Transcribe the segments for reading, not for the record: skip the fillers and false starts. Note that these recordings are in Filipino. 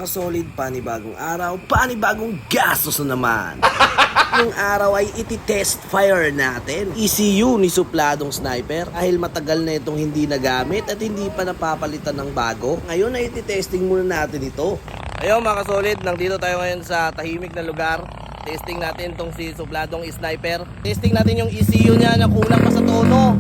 mga kasolid, panibagong araw, panibagong gastos na naman. Yung araw ay iti-test fire natin ECU ni supladong sniper dahil matagal na itong hindi nagamit at hindi pa napapalitan ng bago. Ngayon ay iti-testing muna natin ito. Ayun mga kasolid, nandito tayo ngayon sa tahimik na lugar. Testing natin itong si supladong sniper. Testing natin yung ECU niya na kulang pa sa tono.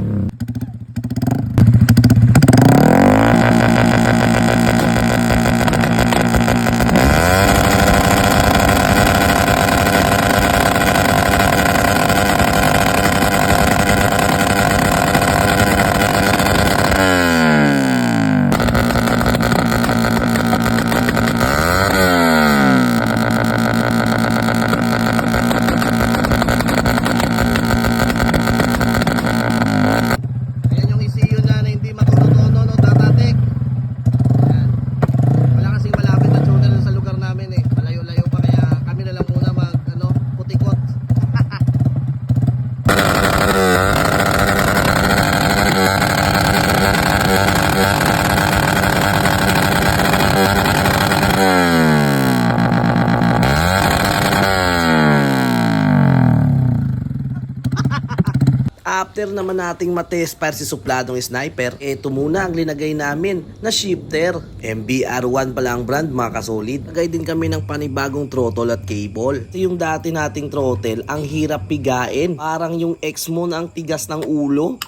After naman nating matest para si supladong sniper, eto muna ang linagay namin na shifter. MBR1 pala ang brand mga kasolid. Lagay din kami ng panibagong throttle at cable. Ito yung dati nating throttle, ang hirap pigain. Parang yung X-Mon ang tigas ng ulo.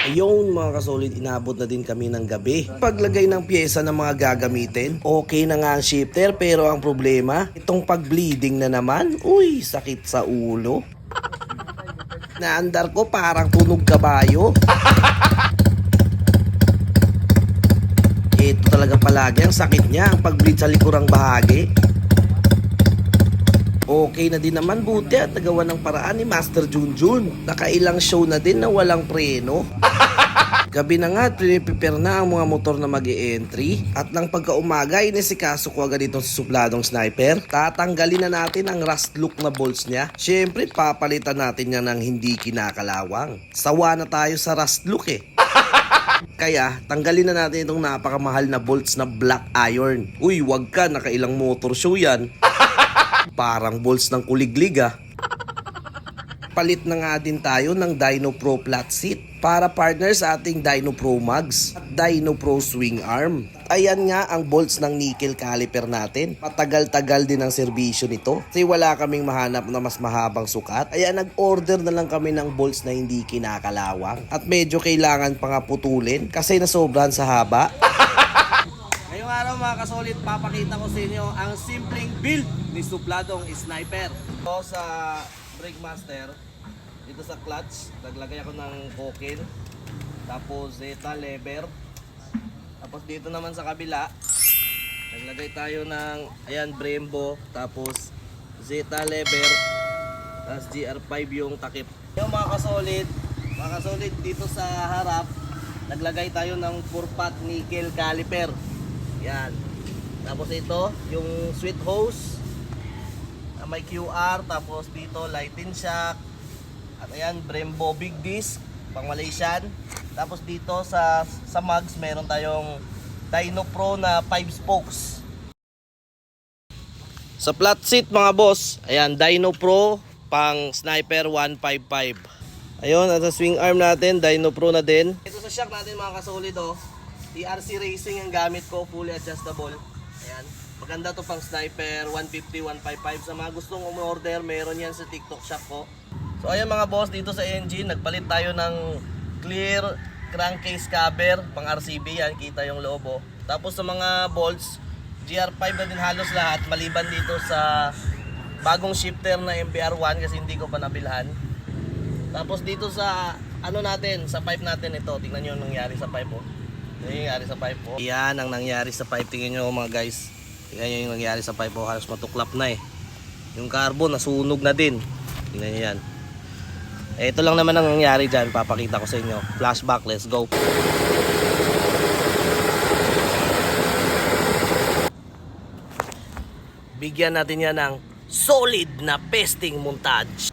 Ayun mga kasolid, inabot na din kami ng gabi. Paglagay ng pyesa ng mga gagamitin, okay na nga ang shifter, pero ang problema, itong pag-bleeding na naman, uy, sakit sa ulo. Naandar ko parang tunog kabayo. Ito talaga palagi ang sakit niya, ang pag-bleed sa likurang bahagi. Okay na din naman, buti at nagawa ng paraan ni Master Junjun. Nakailang show na din na walang preno. Gabi na nga, prepare na ang mga motor na mag-e-entry. At nang pagkaumaga, inisikaso ko agad itong supladong sniper. Tatanggalin na natin ang rust look na bolts niya. Siyempre, papalitan natin yan ng hindi kinakalawang. Sawa na tayo sa rust look eh. Kaya, tanggalin na natin itong napakamahal na bolts na black iron. Uy, wag ka, nakailang motor show yan. Parang bolts ng kuliglig ah. Palit na nga din tayo ng Dyno Pro flat seat para partner sa ating Dyno Pro Mags at Dyno Pro swing arm. Ayan nga ang bolts ng nickel caliper natin. Matagal-tagal din ang serbisyo nito kasi wala kaming mahanap na mas mahabang sukat. Kaya nag-order na lang kami ng bolts na hindi kinakalawang at medyo kailangan pa nga putulin kasi nasobrahan sa haba. Ngayong araw mga kasolid, papakita ko sa inyo ang simpleng build ni supladong sniper. So sa brake master, dito sa clutch, naglagay ako ng cokin, tapos Zeta lever, tapos dito naman sa kabila, naglagay tayo ng, ayan, Brembo, tapos Zeta lever, tapos GR5 yung takip. Yung mga kasolid, dito sa harap, naglagay tayo ng 4-pot nickel caliper. Yan. Tapos ito, yung sweet hose, may QR, tapos dito lighting shock, at ayan Brembo big disc pang Malaysian. Tapos dito sa mags meron tayong Dyno Pro na 5 spokes. Sa flat seat mga boss, ayan Dyno Pro pang Sniper 155. Ayun, at sa swing arm natin Dyno Pro na din. Ito sa shock natin mga kasolid oh, TRC Racing ang gamit ko, fully adjustable. Ayan, maganda to pang Sniper 150, 155. Sa mga gustong umorder, meron yan sa TikTok shop ko. So ayan mga boss, dito sa engine, nagpalit tayo ng clear crankcase cover, pang RCB yan, kita yung loob oh. Tapos sa mga bolts, GR5 na din halos lahat, maliban dito sa bagong shifter na MBR1 kasi hindi ko pa nabilhan. Tapos dito sa ano natin, sa pipe natin ito, tingnan nyo yung nangyari sa pipe oh. Nangyari sa pipe oh. Yan ang nangyari sa pipe, tingnan nyo mga guys. Tingnan nyo yung nangyari sa pipe oh, halos matuklap na eh. Yung carbon nasunog na din. Tingnan nyo yan. Ito lang naman ang nangyari dyan, papakita ko sa inyo. Flashback, let's go. Bigyan natin yan ng solid na pesting montage.